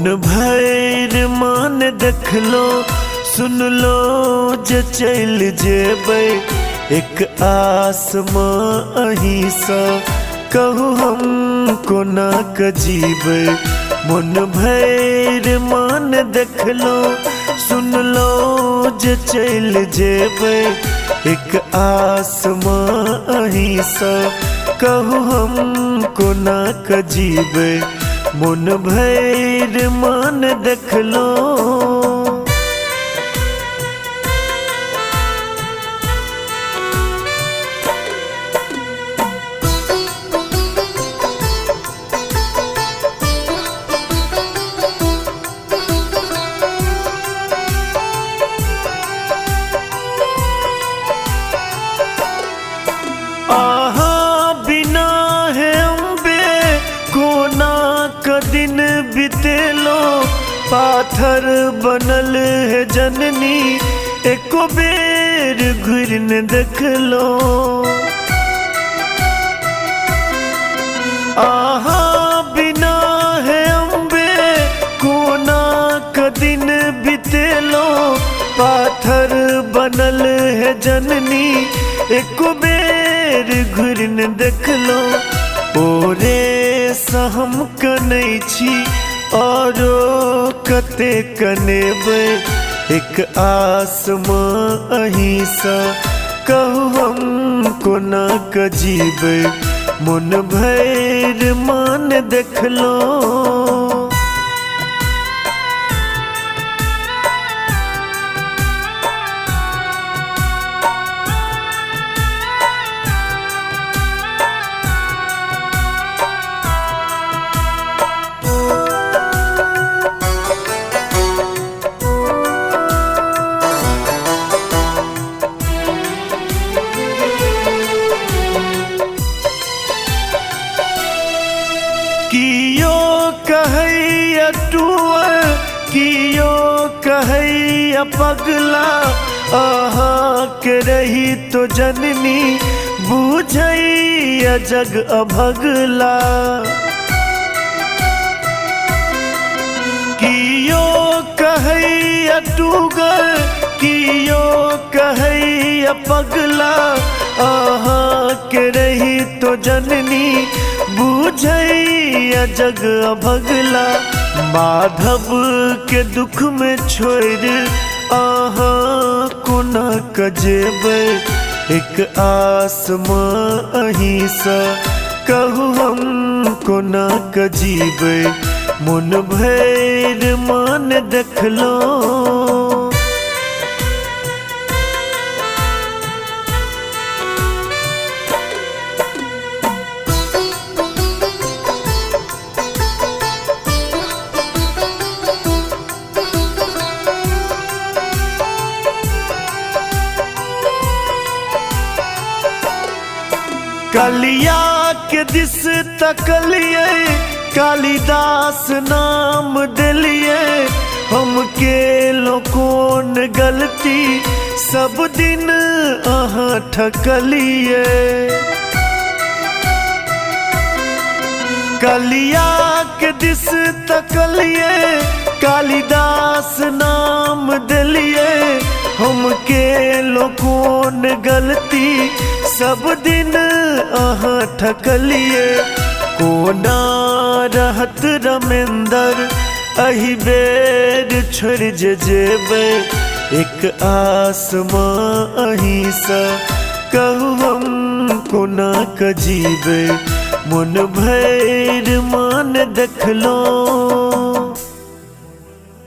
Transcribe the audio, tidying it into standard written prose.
मन भैर मान देख लो सुन लो जे चल जेबै एक आसमां अहीं सा कहू हम कोना क जीबै। मन भैर मान देख लो सुन लो जे चल जेबै एक आसमां अहीं सा कहू हम कोना क जीबै। मन भैर मान देख लो। दिन बितेलो पाथर बनल है जननी एको बेर घुर न देख लो। आहा बिना है अम्बे कोना क दिन बितेलो पाथर बनल है जननी एको बेर घुर न देख लो। ओरे सहम कनै छी औरो कते कनेबै एक आसमां अहीं सा कहू हम कोना क जीबै। मन भैर मान देख लो। कियो कहैया टुअर कियो कहैया पगला अहाँ के रही तो जननी बुझैया जग अभगला। कियो कहैया टुगर कियो कहैया पगला अहाँ के रही तो जननी बुझैया जग अभगला। माधव के दुख में छोड़ आहाँ कोना क जेबै एक आसमां अहीं सा कहू हम कोना क जीबै। मन भैर मान देख लो। कलिया के दिस तकलिए कालिदास नाम दिलिए हमके लोकोन गलती सब दिन अहाँ ठकलिए। कलिया के दिस तकलिए कालिदास नाम दिलिए हमके लोकोन गलती सब दिन अहाँ ठकलिए। कोना रहत रमेंदर अही बेर छोड़ जेबै एक आसमां अहीं सा कहू हम कोना क जीबै। मन भैर मान देख लो।